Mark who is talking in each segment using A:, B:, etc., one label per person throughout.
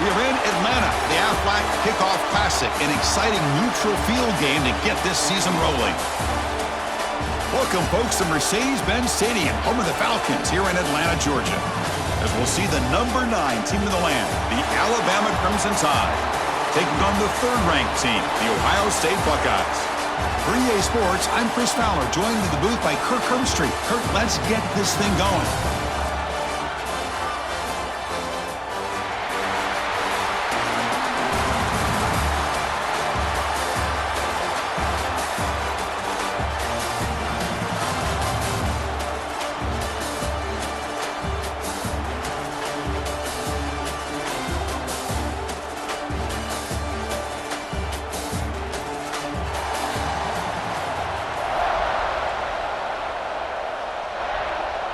A: We are in Atlanta, the Aflac Kickoff Classic, an exciting neutral field game to get this season rolling. Welcome, folks, to Mercedes-Benz Stadium, home of the Falcons here in Atlanta, Georgia, as we'll see the number 9 team in the land, the Alabama Crimson Tide, taking on the third-ranked team, the Ohio State Buckeyes. For EA Sports, I'm Chris Fowler, joined in the booth by Kirk Herbstreit. Kirk, let's get this thing going.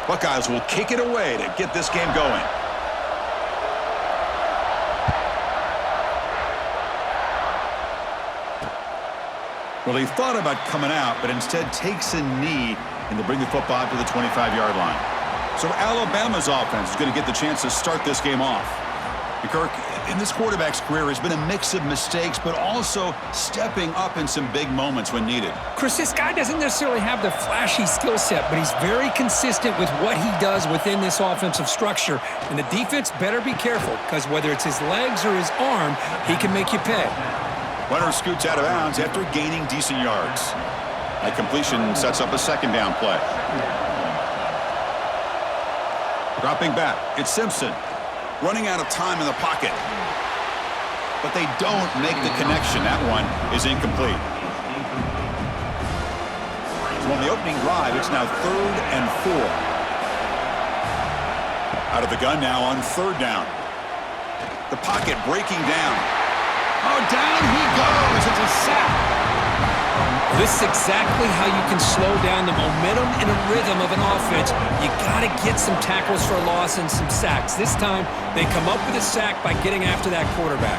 A: Buckeyes will kick it away to get this game going. Well, he thought about coming out, but instead takes a knee and to bring the football to the 25-yard line. So Alabama's offense is going to get the chance to start this game off. And Kirk, in this quarterback's career, has been a mix of mistakes, but also stepping up in some big moments when needed.
B: Chris, this guy doesn't necessarily have the flashy skill set, but he's very consistent with what he does within this offensive structure. And the defense better be careful, because whether it's his legs or his arm, he can make you pay.
A: Runner scoots out of bounds after gaining decent yards. That completion sets up a second down play. Dropping back, it's Simpson. Running out of time in the pocket. But they don't make the connection. That one is incomplete. So on the opening drive, it's now 3rd and 4. Out of the gun now on 3rd down. The pocket breaking down. Oh, down he goes. It's a sack.
B: This is exactly how you can slow down the momentum and a rhythm of an offense. You got to get some tackles for a loss and some sacks. This time, they come up with a sack by getting after that quarterback.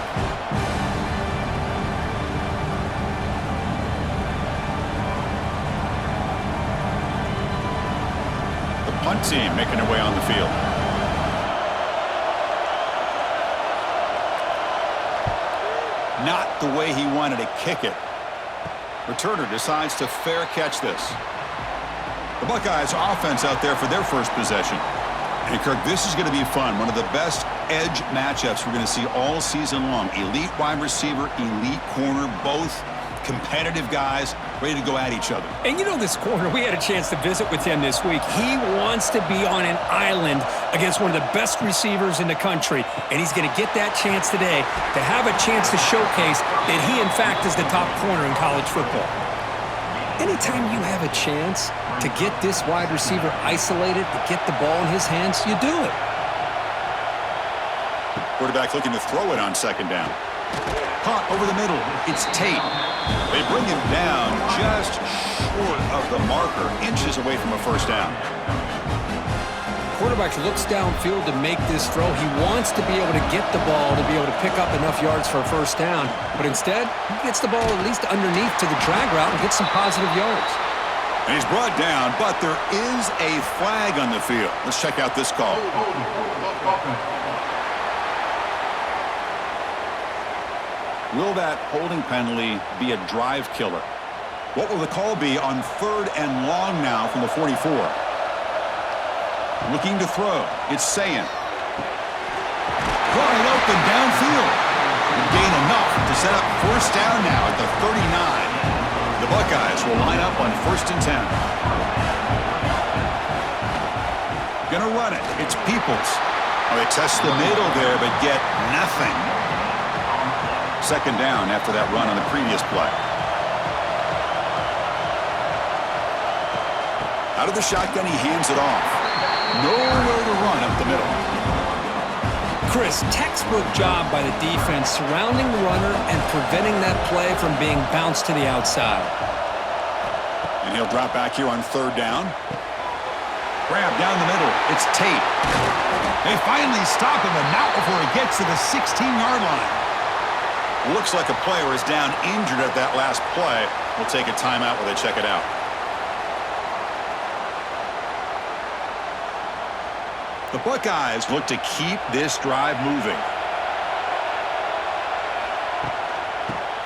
A: The punt team making their way on the field. Not the way he wanted to kick it. Returner decides to fair catch this. The Buckeyes offense out there for their first possession. And Kirk, this is going to be fun. One of the best edge matchups we're going to see all season long. Elite wide receiver, elite corner, both competitive guys ready to go at each other.
B: And you know this corner, we had a chance to visit with him this week. He wants to be on an island against one of the best receivers in the country. And he's going to get that chance today to have a chance to showcase that he, in fact, is the top corner in college football. Anytime you have a chance to get this wide receiver isolated, to get the ball in his hands, you do it.
A: Quarterback looking to throw it on 2nd down. Caught over the middle. It's Tate. They bring him down just short of the marker, inches away from a 1st down.
B: Quarterback looks downfield to make this throw. He wants to be able to get the ball to be able to pick up enough yards for a 1st down, but instead, he gets the ball at least underneath to the drag route and gets some positive yards.
A: And he's brought down, but there is a flag on the field. Let's check out this call. Will that holding penalty be a drive killer? What will the call be on 3rd and long now from the 44? Looking to throw. It's Sayin. Wide open downfield. And gain enough to set up 1st down now at the 39. The Buckeyes will line up on 1st and 10. Gonna run it. It's Peoples. Oh, they test the middle there, but get nothing. 2nd down after that run on the previous play. Out of the shotgun, he hands it off. Nowhere to run up the middle.
B: Chris, textbook job by the defense surrounding the runner and preventing that play from being bounced to the outside.
A: And he'll drop back here on 3rd down. Grab down the middle. It's Tate. They finally stop him, and not before he gets to the 16-yard line. Looks like a player is down injured at that last play. We'll take a timeout while they check it out. The Buckeyes look to keep this drive moving.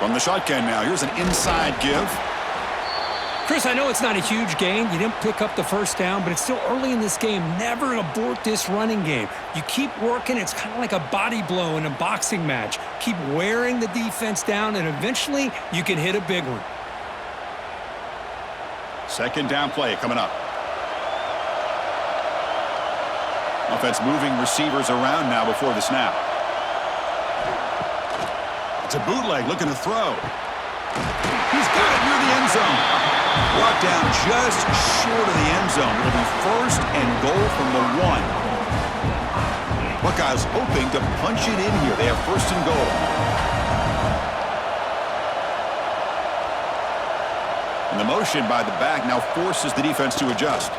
A: From the shotgun now, here's an inside give.
B: Chris, I know it's not a huge gain. You didn't pick up the first down, but it's still early in this game. Never abort this running game. You keep working. It's kind of like a body blow in a boxing match. Keep wearing the defense down, and eventually you can hit a big one.
A: Second down play coming up. Offense moving receivers around now before the snap. It's a bootleg looking to throw. He's got it near the end zone. Brought down just short of the end zone. It'll be first and goal from the 1. Buckeyes hoping to punch it in here. They have first and goal. And the motion by the back now forces the defense to adjust.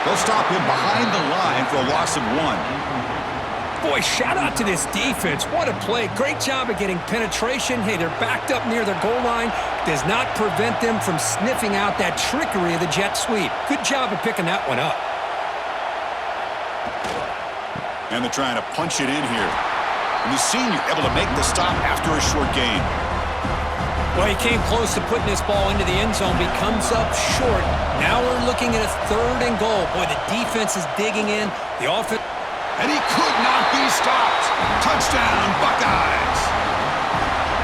A: They'll stop him behind the line for a loss of 1.
B: Boy, shout out to this defense. What a play. Great job of getting penetration. Hey, they're backed up near their goal line. Does not prevent them from sniffing out that trickery of the jet sweep. Good job of picking that one up.
A: And they're trying to punch it in here. And the senior able to make the stop after a short gain.
B: Well, he came close to putting this ball into the end zone, but he comes up short. Now we're looking at a third and goal. Boy, the defense is digging in. The offense...
A: And he could not be stopped. Touchdown, Buckeyes.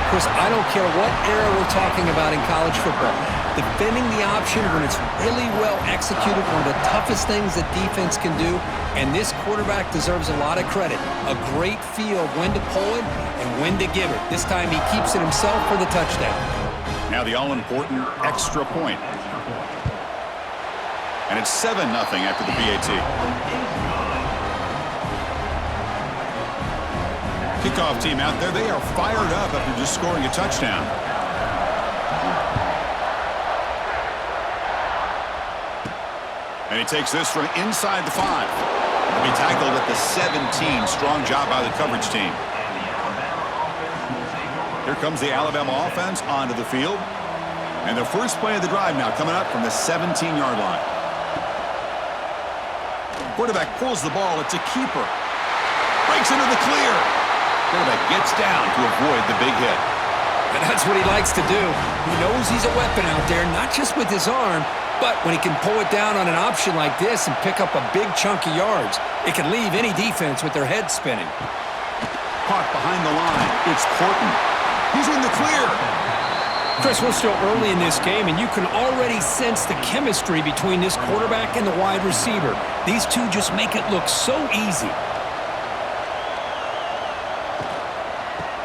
B: Chris, I don't care what era we're talking about in college football. Defending the option when it's really well executed, one of the toughest things that defense can do, and this quarterback deserves a lot of credit. A great feel of when to pull it and when to give it. This time he keeps it himself for the touchdown.
A: Now the all-important extra point. And it's 7-0 after the PAT. Kickoff team out there, they are fired up after just scoring a touchdown. And he takes this from inside the 5. He'll be tackled at the 17. Strong job by the coverage team. Here comes the Alabama offense onto the field. And the first play of the drive now coming up from the 17-yard line. Quarterback pulls the ball. It's a keeper. Breaks into the clear. Quarterback gets down to avoid the big hit.
B: And that's what he likes to do. He knows he's a weapon out there, not just with his arm, but when he can pull it down on an option like this and pick up a big chunk of yards, it can leave any defense with their head spinning.
A: Caught behind the line. It's Horton. He's in the clear.
B: Chris, we're still early in this game, and you can already sense the chemistry between this quarterback and the wide receiver. These two just make it look so easy.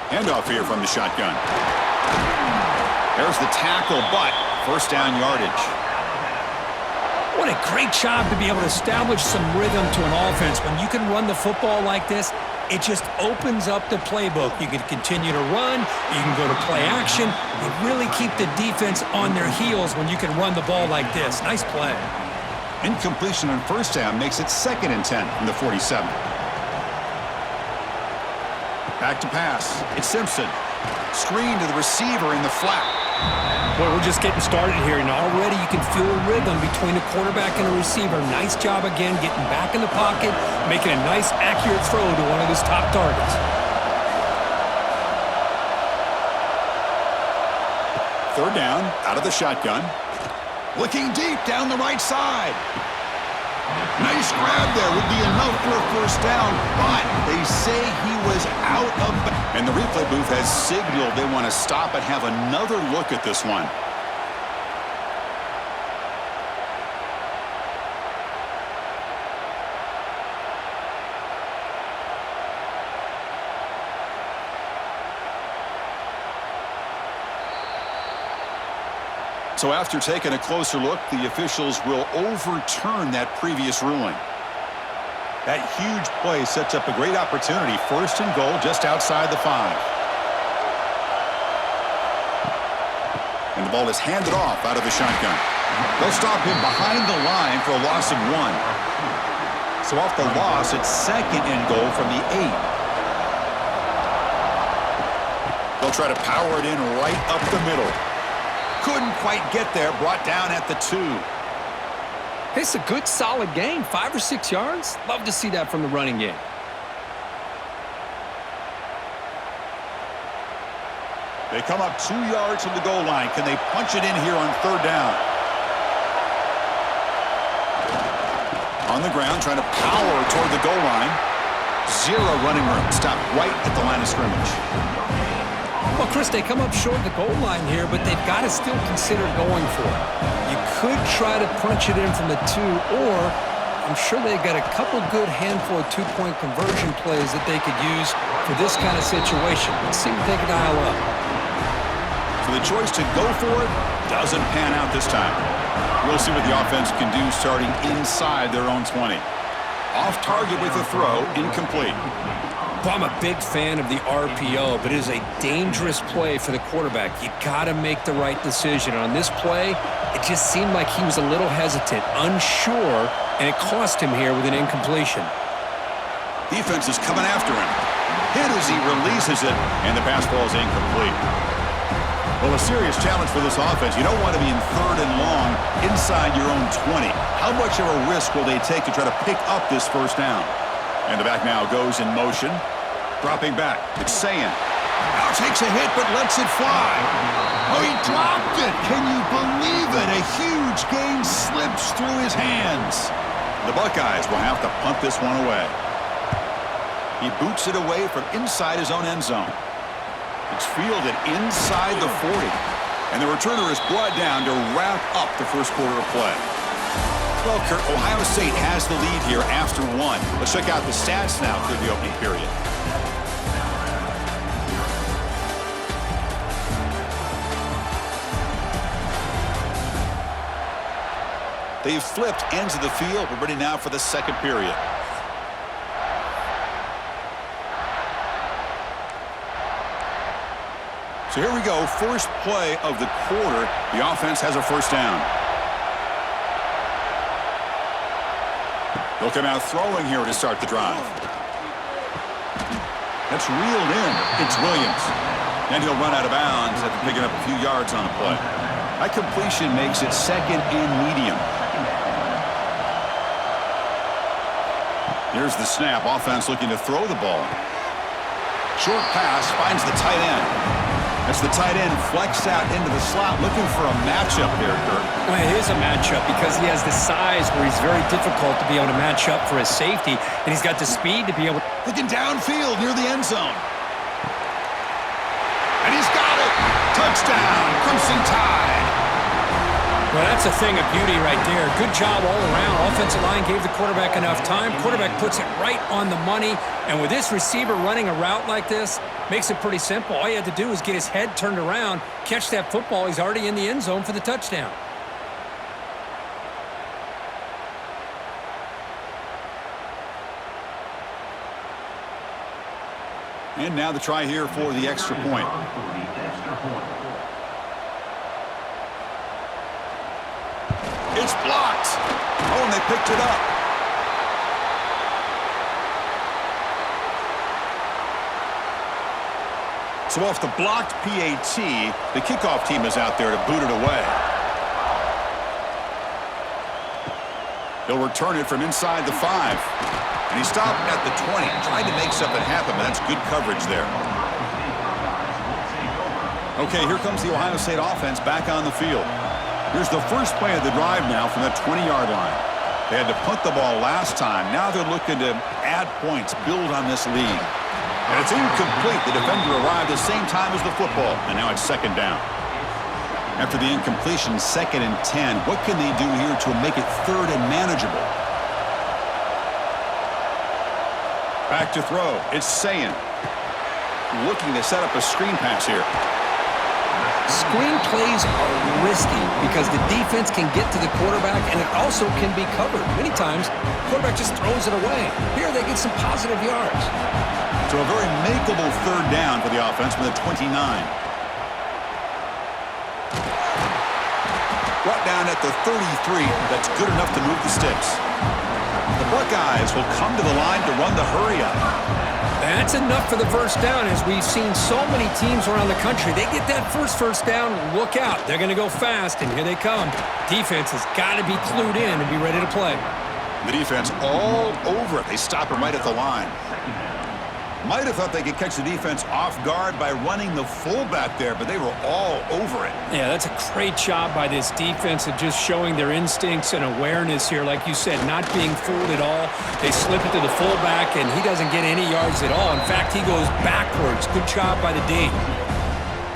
A: Handoff here from the shotgun. There's the tackle, but first down yardage.
B: What a great job to be able to establish some rhythm to an offense. When you can run the football like this, it just opens up the playbook. You can continue to run. You can go to play action. You really keep the defense on their heels when you can run the ball like this. Nice play.
A: Incompletion on first down makes it 2nd and 10 from the 47. Back to pass. It's Simpson. Screen to the receiver in the flat.
B: Well, we're just getting started here, and already you can feel a rhythm between a quarterback and a receiver. Nice job again getting back in the pocket, making a nice, accurate throw to one of his top targets.
A: Third down, out of the shotgun. Looking deep down the right side. Nice grab there would be enough for a first down, but they say he was out of... And the replay booth has signaled they want to stop and have another look at this one. So after taking a closer look, the officials will overturn that previous ruling. That huge play sets up a great opportunity. First and goal just outside the 5. And the ball is handed off out of the shotgun. They'll stop him behind the line for a loss of 1. So off the loss, it's 2nd and goal from the 8. They'll try to power it in right up the middle. Couldn't quite get there, brought down at the 2.
B: It's a good, solid game. 5 or 6 yards. Love to see that from the running game.
A: They come up 2 yards from the goal line. Can they punch it in here on third down? On the ground, trying to power toward the goal line. Zero running room. Stopped right at the line of scrimmage.
B: Well, Chris, they come up short of the goal line here, but they've got to still consider going for it. You could try to punch it in from the 2, or I'm sure they've got a couple good handful of two-point conversion plays that they could use for this kind of situation. Let's see what they can dial up.
A: So the choice to go for it doesn't pan out this time. We'll see what the offense can do starting inside their own 20. Off target with a throw, incomplete.
B: Well, I'm a big fan of the RPO, but it is a dangerous play for the quarterback. You got to make the right decision. On this play, it just seemed like he was a little hesitant, unsure, and it cost him here with an incompletion.
A: Defense is coming after him. Hit as he releases it, and the pass ball is incomplete. Well, a serious challenge for this offense. You don't want to be in third and long inside your own 20. How much of a risk will they take to try to pick up this first down? And the back now goes in motion. Dropping back. It's Sayin. Now takes a hit but lets it fly. Oh, he dropped it. Can you believe it? A huge gain slips through his hands. The Buckeyes will have to punt this one away. He boots it away from inside his own end zone. It's fielded inside the 40. And the returner is brought down to wrap up the first quarter of play. Well, Kurt, Ohio State has the lead here after 1. Let's check out the stats now through the opening period. They've flipped ends of the field. We're ready now for the second period. So here we go, first play of the quarter. The offense has a first down. They'll come out throwing here to start the drive. That's reeled in. It's Williams. And he'll run out of bounds after picking up a few yards on the play. That completion makes it second and medium. Here's the snap. Offense looking to throw the ball. Short pass finds the tight end. As the tight end flexed out into the slot, looking for a matchup there, Kurt.
B: Well, it is a matchup because he has the size where he's very difficult to be able to match up for his safety, and he's got the speed to be able to...
A: Looking downfield near the end zone. And he's got it! Touchdown, Crimson Tide!
B: Well, that's a thing of beauty right there. Good job all around. Offensive line gave the quarterback enough time. Quarterback puts it right on the money. And with this receiver running a route like this, makes it pretty simple. All you had to do was get his head turned around, catch that football. He's already in the end zone for the touchdown.
A: And now the try here for the extra point. It's blocked. Oh, and they picked it up. So off the blocked PAT, the kickoff team is out there to boot it away. He'll return it from inside the 5. And he stopped at the 20, trying to make something happen, but that's good coverage there. Okay, here comes the Ohio State offense back on the field. Here's the first play of the drive now from the 20-yard line. They had to punt the ball last time. Now they're looking to add points, build on this lead. And it's incomplete. The defender arrived the same time as the football, and now it's second down. After the incompletion, 2nd and 10. What can they do here to make it third and manageable? Back to throw. It's Sayin. Looking to set up a screen pass here.
B: Screen plays are risky because the defense can get to the quarterback and it also can be covered. Many times, the quarterback just throws it away. Here they get some positive yards.
A: So a very makeable third down for the offense from the 29. Brought down at the 33. That's good enough to move the sticks. The Buckeyes will come to the line to run the hurry-up.
B: That's enough for the first down, as we've seen so many teams around the country. They get that first down, look out. They're going to go fast, and here they come. Defense has got to be clued in and be ready to play.
A: The defense all over it. They stop him right at the line. Might have thought they could catch the defense off guard by running the fullback there, but they were all over it.
B: Yeah, that's a great job by this defense of just showing their instincts and awareness here. Like you said, not being fooled at all. They slip it to the fullback, and he doesn't get any yards at all. In fact, he goes backwards. Good job by the D.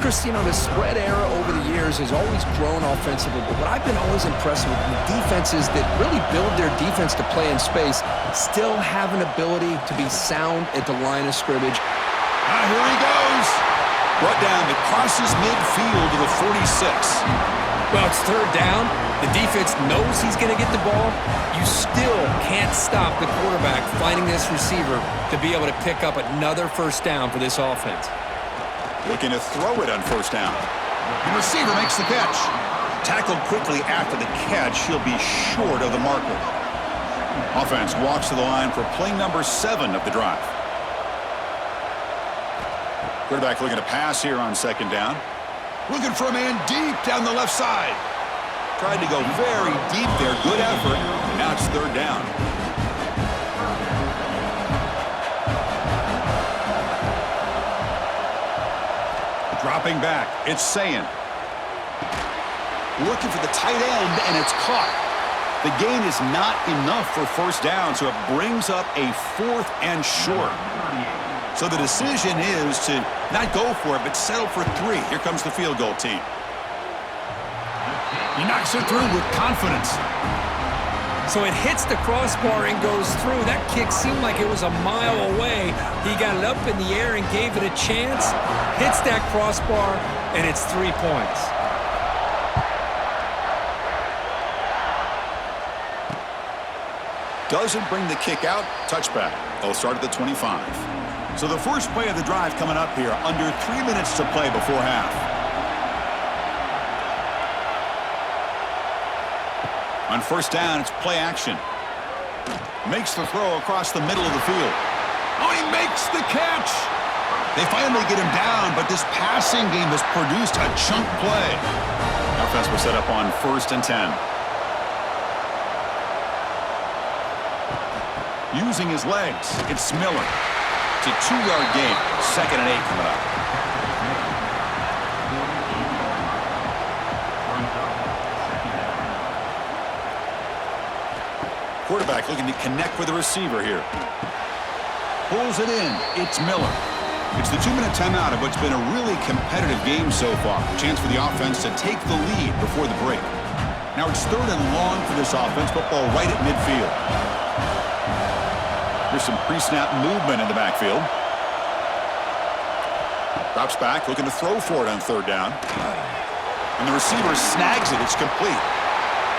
C: Chris, you know, the spread era over the years has always grown offensively, but what I've been always impressed with the defenses that really build their defense to play in space still have an ability to be sound at the line of scrimmage.
A: Here he goes. Brought down, but crosses midfield to the 46.
B: Well, it's third down. The defense knows he's going to get the ball. You still can't stop the quarterback finding this receiver to be able to pick up another first down for this offense.
A: Looking to throw it on first down. The receiver makes the catch. Tackled quickly after the catch. He'll be short of the marker. Offense walks to the line for play number 7 of the drive. Quarterback looking to pass here on second down. Looking for a man deep down the left side. Tried to go very deep there. Good effort. And now it's third down. Dropping back, it's Sayin. Looking for the tight end, and it's caught. The gain is not enough for first down, so it brings up a 4th and short. So the decision is to not go for it, but settle for 3. Here comes the field goal team. He knocks it through with confidence.
B: So it hits the crossbar and goes through. That kick seemed like it was a mile away. He got it up in the air and gave it a chance. Hits that crossbar, and it's 3 points.
A: Doesn't bring the kick out. Touchback. They'll start at the 25. So the first play of the drive coming up here. Under 3 minutes to play before half. On first down, it's play action. Makes the throw across the middle of the field. Oh, he makes the catch! They finally get him down, but this passing game has produced a chunk play. Offense will set up on 1st and 10. Using his legs, it's Miller. It's a 2-yard gain. 2nd and 8 coming up. Quarterback looking to connect with the receiver here. Pulls it in. It's Miller. It's the 2-minute timeout of what's been a really competitive game so far. Chance for the offense to take the lead before the break. Now it's 3rd and long for this offense. Football right at midfield. There's some pre-snap movement in the backfield. Drops back, looking to throw for it on 3rd down. And the receiver snags it. It's complete.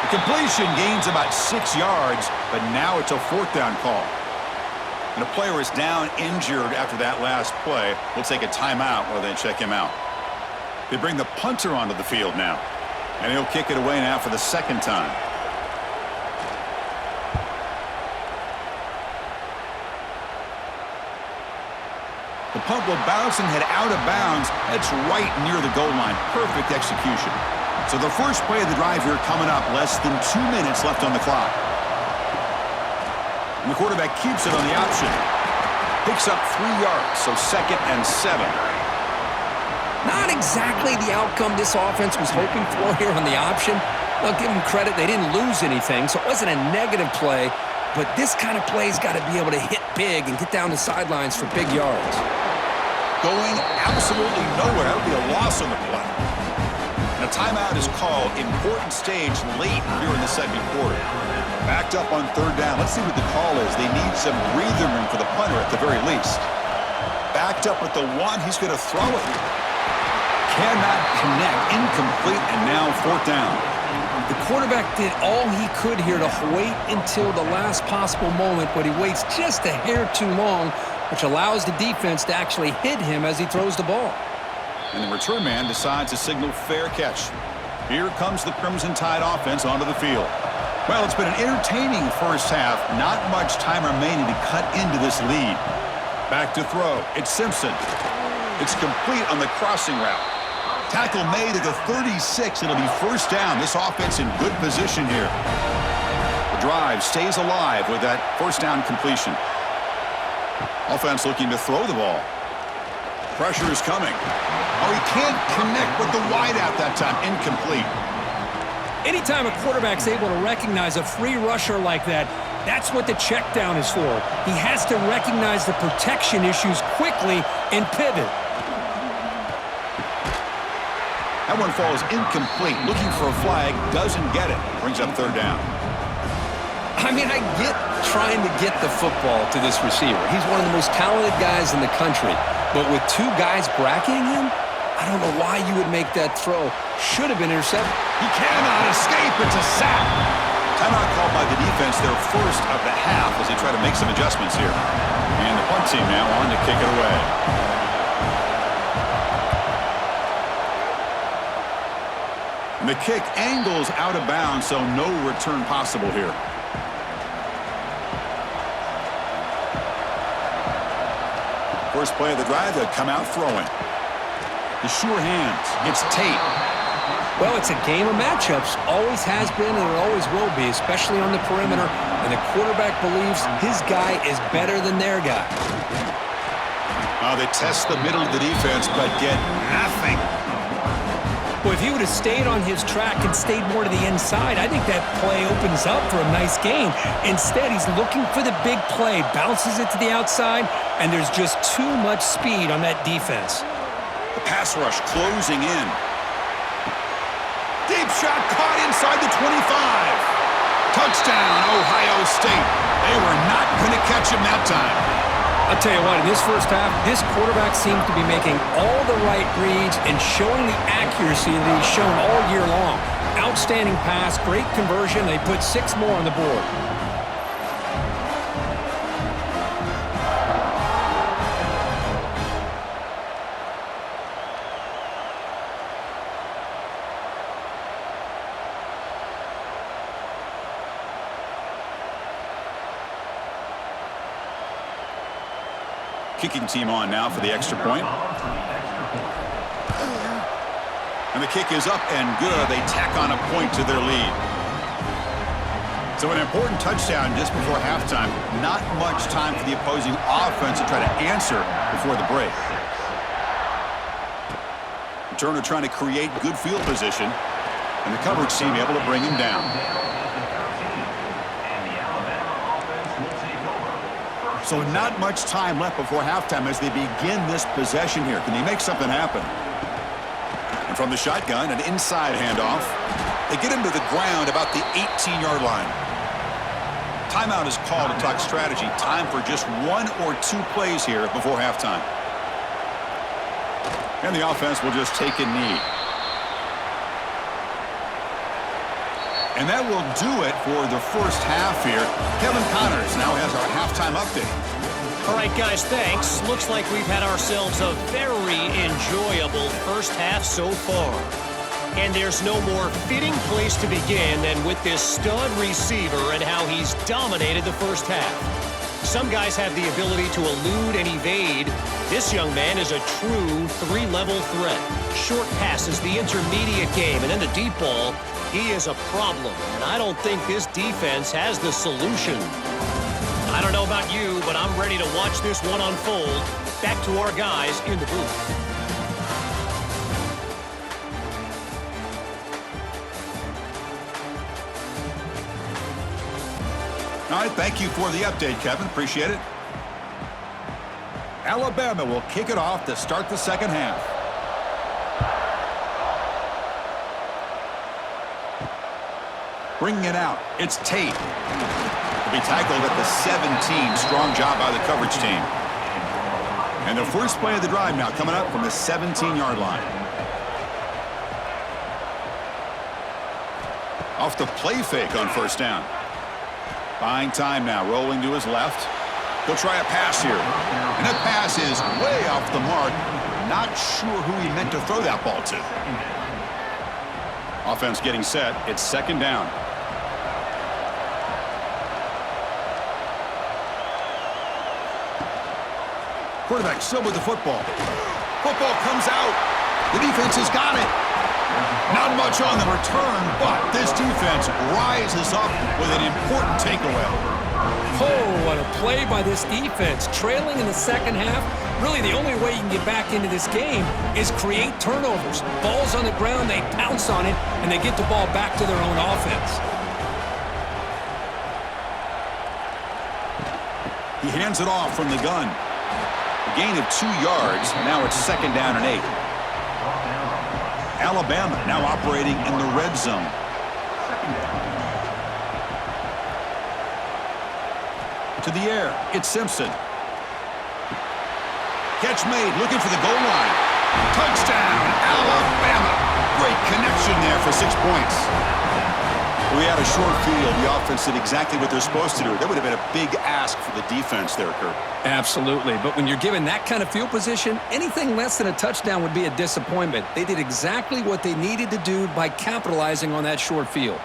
A: The completion gains about 6 yards, but now it's a 4th down call. And a player is down injured after that last play. We'll take a timeout while they check him out. They bring the punter onto the field now, and he'll kick it away now for the 2nd time. The punt will bounce and head out of bounds. That's right near the goal line. Perfect execution. So the first play of the drive here coming up, less than 2 minutes left on the clock. And the quarterback keeps it on the option. Picks up 3 yards, so 2nd and 7.
C: Not exactly the outcome this offense was hoping for here on the option. I'll give them credit, they didn't lose anything, so it wasn't a negative play, but this kind of play's got to be able to hit big and get down the sidelines for big yards.
A: Going absolutely nowhere. That would be a loss on the play. And a timeout is called. Important stage late here in the 2nd quarter. Backed up on 3rd down. Let's see what the call is. They need some breathing room for the punter at the very least. Backed up at the 1. He's going to throw it. Cannot connect. Incomplete, and now 4th down.
B: The quarterback did all he could here to wait until the last possible moment, but he waits just a hair too long, which allows the defense to actually hit him as he throws the ball.
A: And the return man decides to signal fair catch. Here comes the Crimson Tide offense onto the field. Well, it's been an entertaining first half. Not much time remaining to cut into this lead. Back to throw. It's Simpson. It's complete on the crossing route. Tackle made at the 36. It'll be first down. This offense in good position here. The drive stays alive with that first down completion. Offense looking to throw the ball. Pressure is coming. Oh, he can't connect with the wideout that time. Incomplete.
B: Anytime a quarterback's able to recognize a free rusher like that, that's what the check down is for. He has to recognize the protection issues quickly and pivot.
A: That one falls incomplete. Looking for a flag, doesn't get it. Brings up third down.
C: I mean, I get trying to get the football to this receiver. He's one of the most talented guys in the country. But with two guys bracketing him, I don't know why you would make that throw. Should have been intercepted.
A: He cannot escape. It's a sack. Timeout called by the defense, their first of the half, as they try to make some adjustments here. And the punt team now on to kick it away. And the kick angles out of bounds, so no return possible here. First play of the drive, they come out throwing. The sure hands. It's Tate.
B: Well, it's a game of matchups. Always has been and it always will be, especially on the perimeter. And the quarterback believes his guy is better than their guy.
A: They test the middle of the defense, but get nothing.
B: Well, if he would have stayed on his track and stayed more to the inside, I think that play opens up for a nice gain. Instead, he's looking for the big play, bounces it to the outside, and there's just too much speed on that defense.
A: The pass rush closing in. Deep shot caught inside the 25. Touchdown, Ohio State. They were not going to catch him that time.
B: I'll tell you what, in this first half, this quarterback seems to be making all the right reads and showing the accuracy that he's shown all year long. Outstanding pass, great conversion. They put 6 more on the board.
A: Kicking team on now for the extra point. And the kick is up and good. They tack on a point to their lead. So an important touchdown just before halftime. Not much time for the opposing offense to try to answer before the break. Turner trying to create good field position. And the coverage team able to bring him down. So not much time left before halftime as they begin this possession here. Can they make something happen? And from the shotgun, an inside handoff. They get him to the ground about the 18-yard line. Timeout is called to talk strategy. Time for just 1 or 2 plays here before halftime. And the offense will just take a knee. And that will do it for the first half here. Kevin Connors now has our halftime update.
D: All right, guys, thanks. Looks like we've had ourselves a very enjoyable first half so far. And there's no more fitting place to begin than with this stud receiver and how he's dominated the first half. Some guys have the ability to elude and evade. This young man is a true 3-level threat. Short passes, the intermediate game, and then the deep ball. He is a problem, and I don't think this defense has the solution. I don't know about you, but I'm ready to watch this one unfold. Back to our guys in the booth.
A: All right, thank you for the update, Kevin. Appreciate it. Alabama will kick it off to start the second half. Bringing it out, it's Tate. He'll be tackled at the 17. Strong job by the coverage team. And the first play of the drive now coming up from the 17-yard line. Off the play fake on first down. Buying time now, rolling to his left. He'll try a pass here. And that pass is way off the mark. Not sure who he meant to throw that ball to. Offense getting set. It's second down. Quarterback still with the football. Football comes out. The defense has got it. Not much on the return, but this defense rises up with an important takeaway.
B: Oh, what a play by this defense. Trailing in the second half, really the only way you can get back into this game is create turnovers. Ball's on the ground, they pounce on it, and they get the ball back to their own offense.
A: He hands it off from the gun. A gain of 2 yards. Now it's 2nd down and 8. Alabama now operating in the red zone. To the air, it's Simpson. Catch made, looking for the goal line. Touchdown, Alabama. Great connection there for 6 points. We had a short field. The offense did exactly what they're supposed to do. That would have been a big ask for the defense there, Kurt.
B: Absolutely, but when you're given that kind of field position, anything less than a touchdown would be a disappointment. They did exactly what they needed to do by capitalizing on that short field.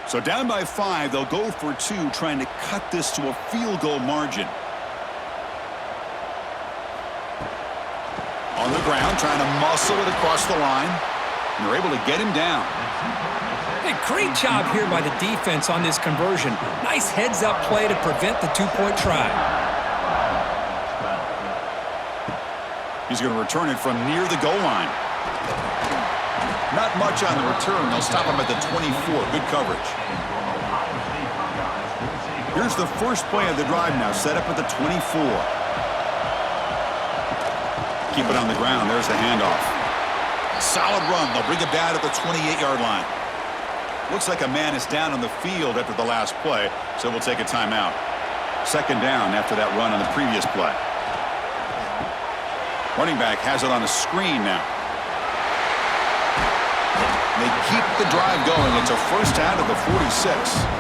A: So down by 5, they'll go for 2, trying to cut this to a field goal margin. On the ground, trying to muscle it across the line. And they're able to get him down.
B: Hey, great job here by the defense on this conversion. Nice heads-up play to prevent the 2-point try.
A: He's going to return it from near the goal line. Not much on the return. They'll stop him at the 24. Good coverage. Here's the first play of the drive now, set up at the 24. Keep it on the ground. There's the handoff. Solid run. They'll bring it down at the 28-yard line. Looks like a man is down on the field after the last play, so we'll take a timeout. 2nd down after that run on the previous play. Running back has it on a screen now. They keep the drive going. It's a first down at the 46.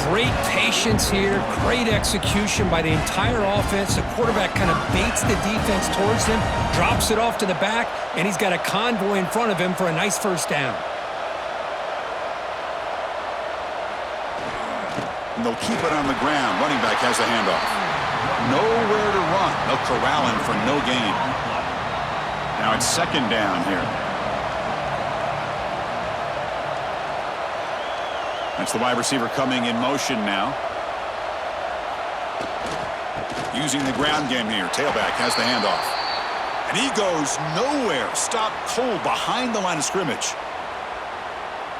B: Great patience here, great execution by the entire offense. The quarterback kind of baits the defense towards him, drops it off to the back, and he's got a convoy in front of him for a nice first down.
A: And they'll keep it on the ground. Running back has the handoff. Nowhere to run. They'll corral him for no gain. Now it's 2nd down here. That's the wide receiver coming in motion now. Using the ground game here. Tailback has the handoff. And he goes nowhere. Stopped cold behind the line of scrimmage.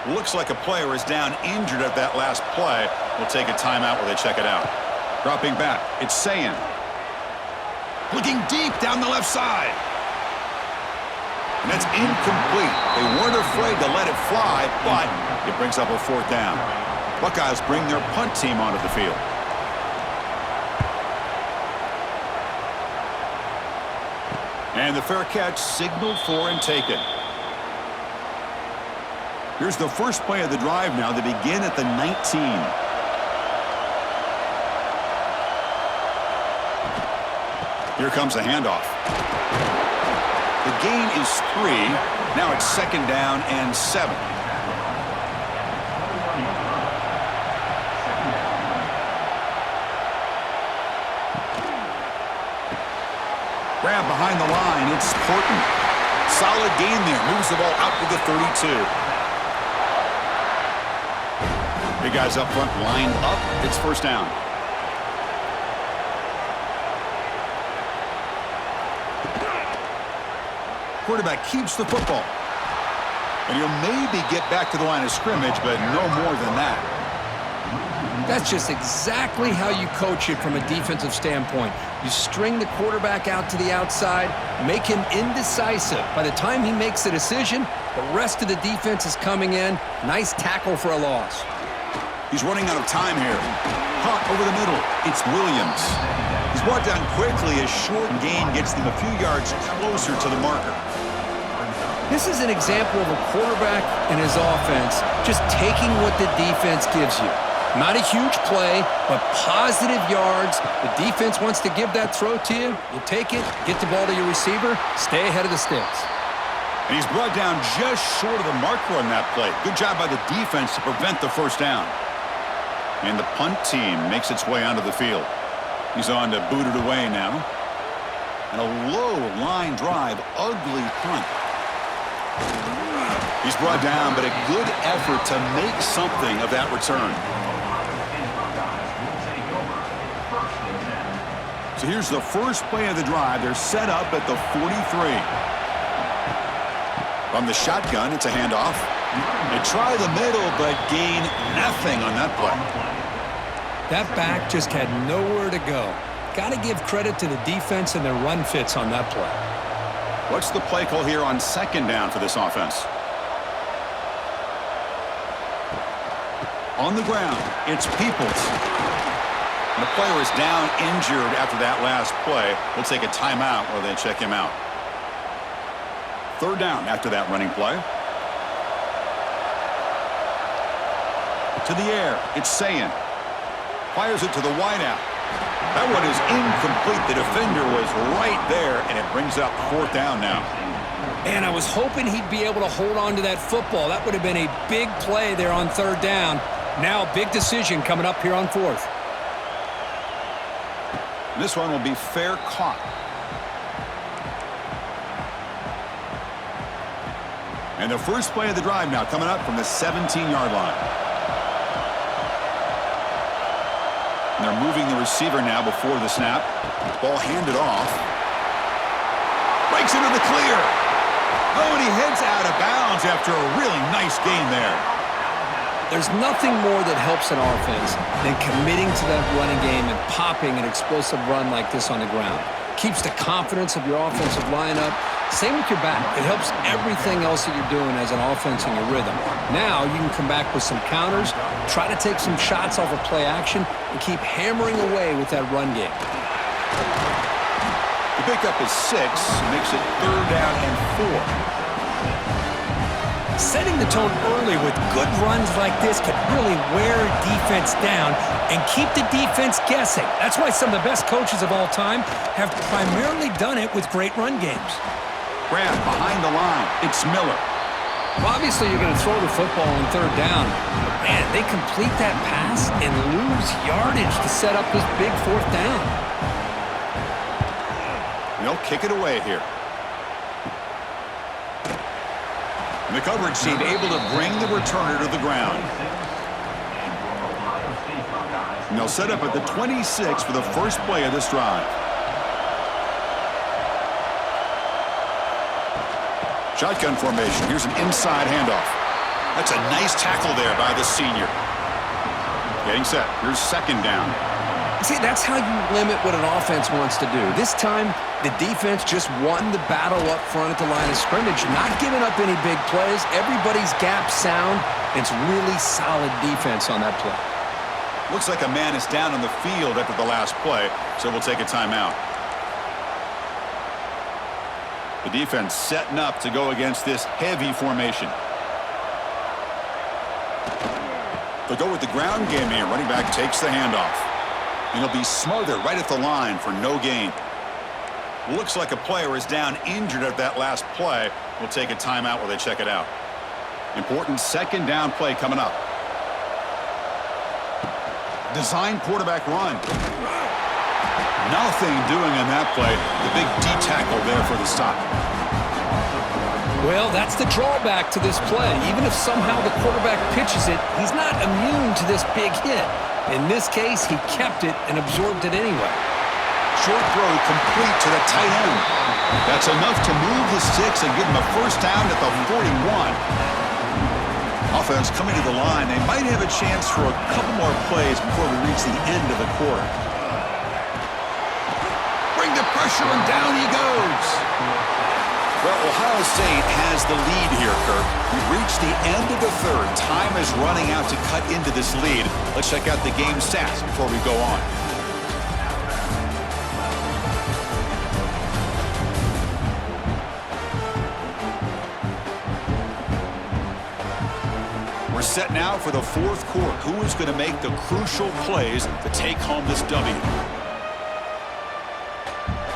A: Looks like a player is down injured at that last play. We'll take a timeout while they check it out. Dropping back, it's Sayan. Looking deep down the left side. And that's incomplete. They weren't afraid to let it fly, but it brings up a 4th down. Buckeyes bring their punt team onto the field. And the fair catch signaled for and taken. Here's the first play of the drive now. They begin at the 19. Here comes the handoff. The gain is 3. Now it's 2nd down and 7. Grab behind the line. It's Horton. Solid gain there. Moves the ball out to the 32. Big guys up front lined up. It's first down. Quarterback keeps the football. And he'll maybe get back to the line of scrimmage, but no more than that.
B: That's just exactly how you coach it from a defensive standpoint. You string the quarterback out to the outside, make him indecisive. By the time he makes the decision, the rest of the defense is coming in. Nice tackle for a loss.
A: He's running out of time here. Caught over the middle. It's Williams. He's brought down quickly as short gain gets them a few yards closer to the marker.
B: This is an example of a quarterback and his offense just taking what the defense gives you. Not a huge play, but positive yards. The defense wants to give that throw to you. You take it, get the ball to your receiver, stay ahead of the sticks.
A: And he's brought down just short of the marker on that play. Good job by the defense to prevent the first down. And the punt team makes its way onto the field. He's on to boot it away now. And a low line drive, ugly punt. He's brought down, but a good effort to make something of that return. So here's the first play of the drive. They're set up at the 43. From the shotgun, it's a handoff. They try the middle, but gain nothing on that play.
B: That back just had nowhere to go. Got to give credit to the defense and their run fits on that play.
A: What's the play call here on second down for this offense? On the ground, it's Peoples. And the player is down injured after that last play. We'll take a timeout while they check him out. Third down after that running play. To the air, it's Sayin. Fires it to the wideout. That one is incomplete. The defender was right there, and it brings up fourth down now.
B: And I was hoping he'd be able to hold on to that football. That would have been a big play there on third down. Now a big decision coming up here on fourth.
A: This one will be fair caught. And the first play of the drive now coming up from the 17-yard line. And they're moving the receiver now before the snap. Ball handed off. Breaks into the clear. Oh, and he heads out of bounds after a really nice gain there.
B: There's nothing more that helps an offense than committing to that running game and popping an explosive run like this on the ground. Keeps the confidence of your offensive lineup. Same with your back. It helps everything else that you're doing as an offense in your rhythm. Now you can come back with some counters, try to take some shots off of play action, and keep hammering away with that run game.
A: The pickup is 6, makes it third down and 4.
B: Setting the tone early with good runs like this can really wear a defense down and keep the defense guessing. That's why some of the best coaches of all time have primarily done it with great run games.
A: Grab behind the line. It's Miller.
B: Well, obviously, you're going to throw the football on third down. But, man, they complete that pass and lose yardage to set up this big fourth down.
A: They'll kick it away here. And the coverage team able to bring the returner to the ground. And they'll set up at the 26 for the first play of this drive. Shotgun formation. Here's an inside handoff. That's a nice tackle there by the senior. Getting set. Here's second down.
B: See, that's how you limit what an offense wants to do. This time, the defense just won the battle up front at the line of scrimmage, not giving up any big plays. Everybody's gap sound. It's really solid defense on that play.
A: Looks like a man is down on the field after the last play, so we'll take a timeout. The defense setting up to go against this heavy formation. They'll go with the ground game here. Running back takes the handoff. And he'll be smothered right at the line for no gain. Looks like a player is down injured at that last play. We'll take a timeout while they check it out. Important second down play coming up. Design quarterback run. Nothing doing on that play. The big D tackle there for the stop.
B: Well, that's the drawback to this play. Even if somehow the quarterback pitches it, he's not immune to this big hit. In this case, he kept it and absorbed it anyway.
A: Short throw complete to the tight end. That's enough to move the sticks and give him a first down at the 41. Offense coming to the line. They might have a chance for a couple more plays before we reach the end of the quarter. Bring the pressure and down he goes. Well, Ohio State has the lead here, Kirk. We've reached the end of the third. Time is running out to cut into this lead. Let's check out the game stats before we go on. We're set now for the fourth quarter. Who is going to make the crucial plays to take home this W?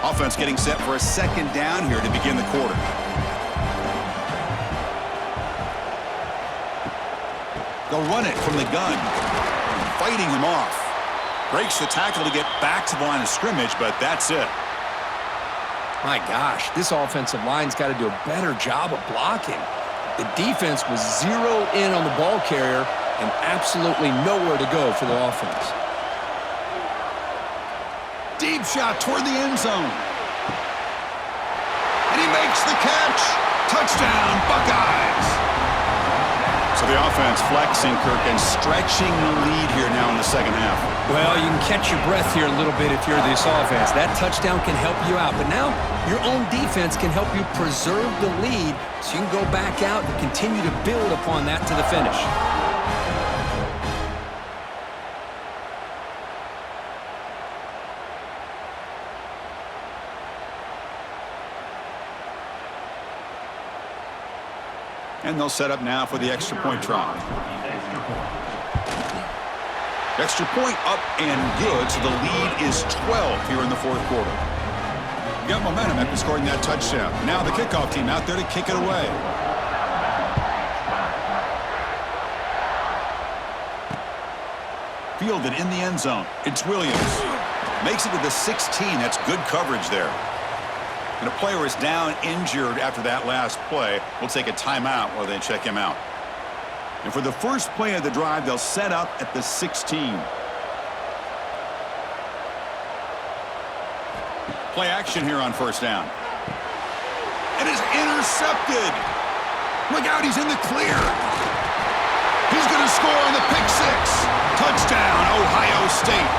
A: Offense getting set for a second down here to begin the quarter. They'll run it from the gun. Fighting him off. Breaks the tackle to get back to the line of scrimmage, but that's it.
B: My gosh, this offensive line's got to do a better job of blocking.
C: The defense was zeroed in on the ball carrier and absolutely nowhere to go for the offense.
A: Deep shot toward the end zone. And he makes the catch. Touchdown, Buckeyes. So the offense flexing, Kirk, and stretching the lead here now in the second half.
B: Well, you can catch your breath here a little bit if you're this offense. That touchdown can help you out. But now your own defense can help you preserve the lead so you can go back out and continue to build upon that to the finish.
A: And they'll set up now for the extra point try. Extra point up and good, so the lead is 12 here in the fourth quarter. Got momentum after scoring that touchdown. Now the kickoff team out there to kick it away. Fielded in the end zone. It's Williams. Makes it to the 16. That's good coverage there. And a player is down injured after that last play. We'll take a timeout while they check him out. And for the first play of the drive, they'll set up at the 16. Play action here on first down. And it's intercepted. Look out, he's in the clear. He's going to score on the pick six. Touchdown, Ohio State.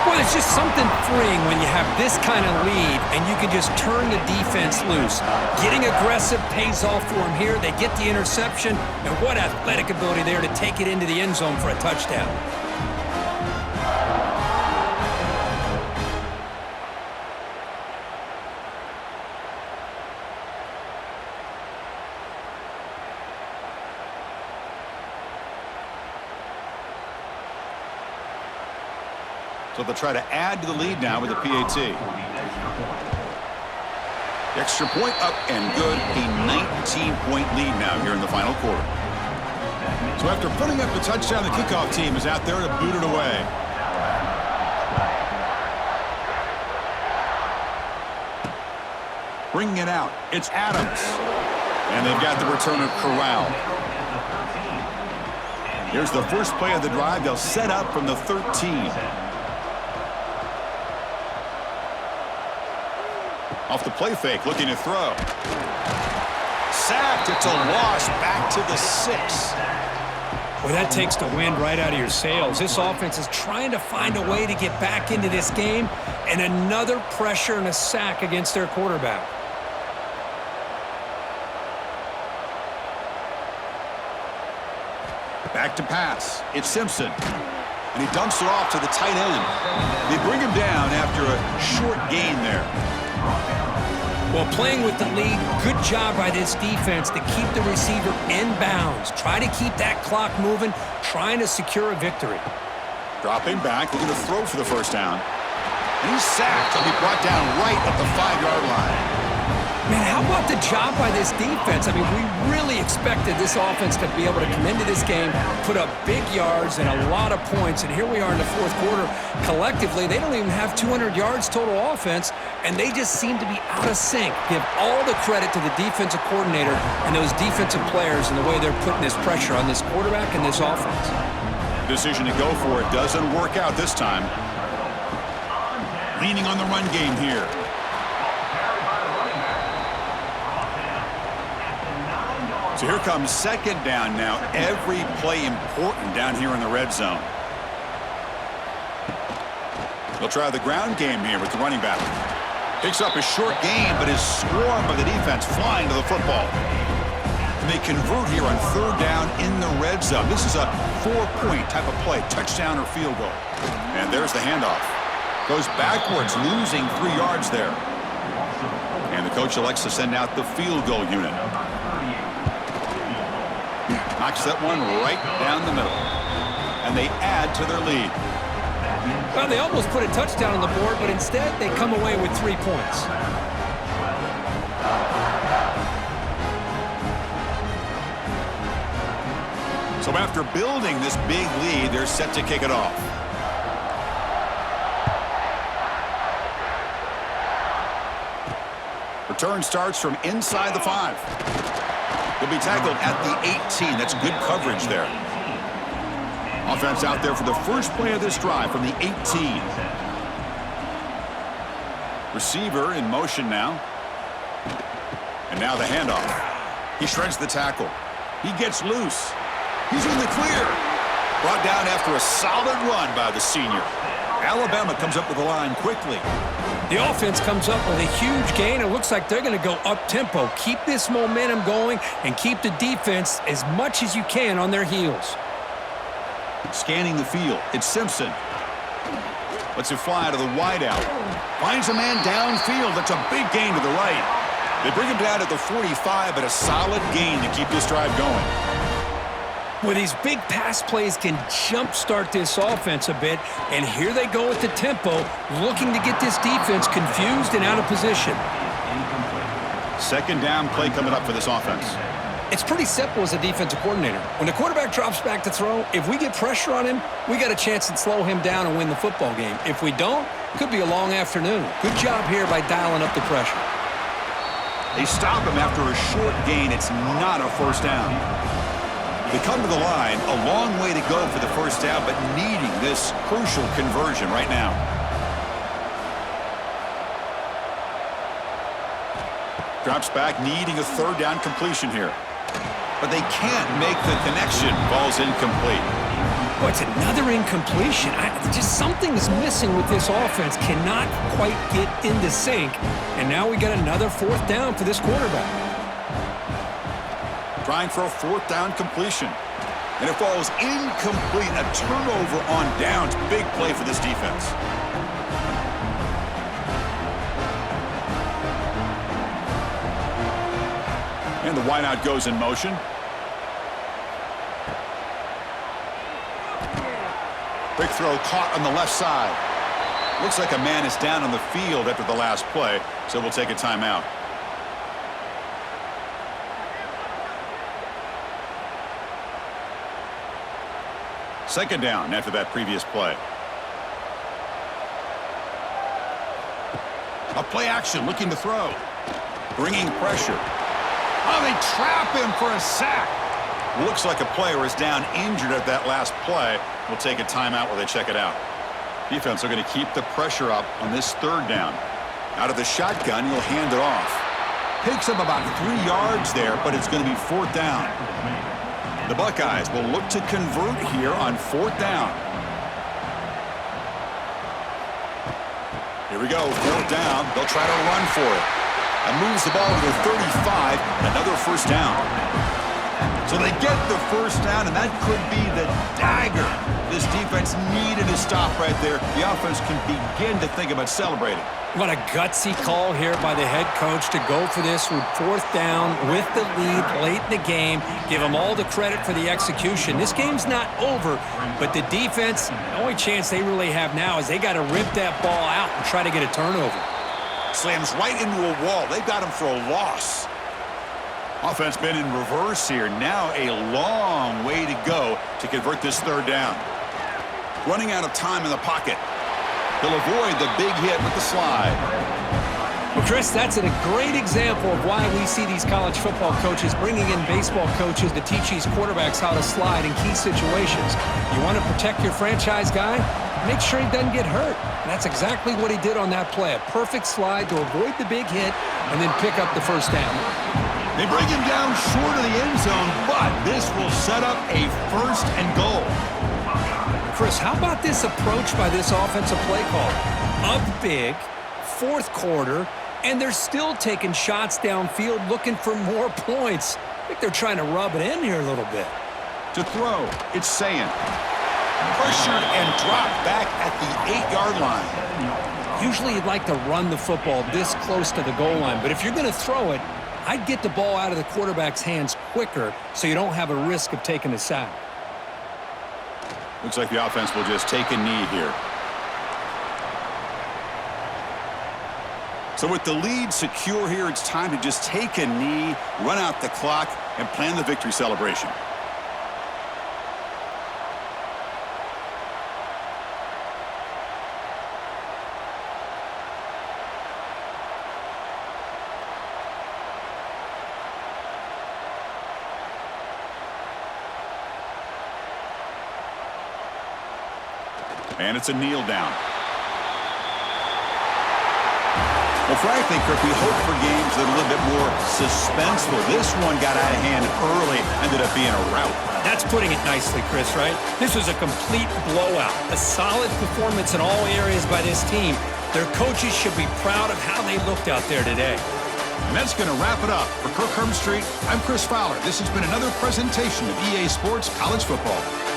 B: Well, it's just something freeing when you have this kind of lead and you can just turn the defense loose. Getting aggressive pays off for them here. They get the interception, and what athletic ability there to take it into the end zone for a touchdown.
A: So they'll try to add to the lead now with a PAT. Extra point up and good. A 19-point lead now here in the final quarter. So after putting up the touchdown, the kickoff team is out there to boot it away. Bringing it out, it's Adams. And they've got the return of Corral. Here's the first play of the drive. They'll set up from the 13. Off the play fake, looking to throw. Sacked, it's a loss, back to the 6.
B: Well, that takes the wind right out of your sails. This offense is trying to find a way to get back into this game, and another pressure and a sack against their quarterback.
A: Back to pass, it's Simpson. And he dumps it off to the tight end. They bring him down after a short gain there.
B: Well, playing with the lead, good job by this defense to keep the receiver in bounds. Try to keep that clock moving, trying to secure a victory.
A: Dropping back, looking to throw for the first down. And he's sacked. He'll be brought down right at the 5-yard line.
B: Man, how about the job by this defense? I mean, we really expected this offense to be able to come into this game, put up big yards and a lot of points, and here we are in the fourth quarter. Collectively, they don't even have 200 yards total offense, and they just seem to be out of sync. Give all the credit to the defensive coordinator and those defensive players and the way they're putting this pressure on this quarterback and this offense.
A: Decision to go for it doesn't work out this time. Leaning on the run game here. So here comes second down now. Every play important down here in the red zone. They'll try the ground game here with the running back. Picks up a short gain, but is swarmed by the defense flying to the football. And they convert here on third down in the red zone. This is a 4-point type of play, touchdown or field goal. And there's the handoff. Goes backwards, losing 3 yards there. And the coach elects to send out the field goal unit. Knocks that one right down the middle. And they add to their lead.
B: Well, they almost put a touchdown on the board, but instead they come away with 3 points.
A: So after building this big lead, they're set to kick it off. Return starts from inside the 5. He'll be tackled at the 18. That's good coverage there. Offense out there for the first play of this drive from the 18. Receiver in motion now. And now the handoff. He shreds the tackle. He gets loose. He's in the clear. Brought down after a solid run by the senior. Alabama comes up with the line quickly.
B: The offense comes up with a huge gain. It looks like they're going to go up-tempo. Keep this momentum going and keep the defense as much as you can on their heels.
A: Scanning the field. It's Simpson. Lets it fly to the wideout. Finds a man downfield. That's a big gain to the right. They bring him down at the 45, but a solid gain to keep this drive going.
B: Well, these big pass plays can jumpstart this offense a bit, and here they go with the tempo, looking to get this defense confused and out of position.
A: Second down play coming up for this offense.
B: It's pretty simple as a defensive coordinator. When the quarterback drops back to throw, if we get pressure on him, we got a chance to slow him down and win the football game. If we don't, could be a long afternoon. Good job here by dialing up the pressure.
A: They stop him after a short gain. It's not a first down. They come to the line, a long way to go for the first down, but needing this crucial conversion right now. Drops back, needing a third down completion here. But they can't make the connection. Ball's incomplete.
B: Oh, it's another incompletion. Just something is missing with this offense. Cannot quite get into sync. And now we got another fourth down for this quarterback.
A: Trying for a fourth down completion. And it falls incomplete. A turnover on downs. Big play for this defense. And the wideout goes in motion. Quick throw caught on the left side. Looks like a man is down on the field after the last play, so we'll take a timeout. Second down after that previous play. A play action looking to throw. Bringing pressure. Oh, they trap him for a sack. Looks like a player is down injured at that last play. We'll take a timeout while they check it out. Defense are going to keep the pressure up on this third down. Out of the shotgun, he'll hand it off. Picks up about 3 yards there, but it's going to be fourth down. The Buckeyes will look to convert here on fourth down. Here we go, fourth down. They'll try to run for it. And moves the ball to the 35, another first down. So they get the first down, and that could be the dagger. This defense needed a stop right there. The offense can begin to think about celebrating.
B: What a gutsy call here by the head coach to go for this with fourth down with the lead late in the game. Give them all the credit for the execution. This game's not over, but the defense, the only chance they really have now is they got to rip that ball out and try to get a turnover.
A: Slams right into a wall. They've got him for a loss. Offense been in reverse here. Now a long way to go to convert this third down. Running out of time in the pocket. He'll avoid the big hit with the slide.
B: Well, Chris, that's a great example of why we see these college football coaches bringing in baseball coaches to teach these quarterbacks how to slide in key situations. You want to protect your franchise guy? Make sure he doesn't get hurt. And that's exactly what he did on that play. A perfect slide to avoid the big hit and then pick up the first down.
A: They bring him down short of the end zone, but this will set up a first and goal.
B: Chris, how about this approach by this offensive play call? Up big, fourth quarter, and they're still taking shots downfield looking for more points. I think they're trying to rub it in here a little bit.
A: To throw, it's Sayin. Pressured and dropped back at the 8-yard line.
B: Usually you'd like to run the football this close to the goal line, but if you're going to throw it, I'd get the ball out of the quarterback's hands quicker so you don't have a risk of taking a sack.
A: Looks like the offense will just take a knee here. So with the lead secure here, it's time to just take a knee, run out the clock, and plan the victory celebration. And it's a kneel down. Well, frankly, Kirk, we hope for games that are a little bit more suspenseful. This one got out of hand early, ended up being a rout.
B: That's putting it nicely, Chris, right? This was a complete blowout. A solid performance in all areas by this team. Their coaches should be proud of how they looked out there today.
A: And that's going to wrap it up. For Kirk Herbstreit, I'm Chris Fowler. This has been another presentation of EA Sports College Football.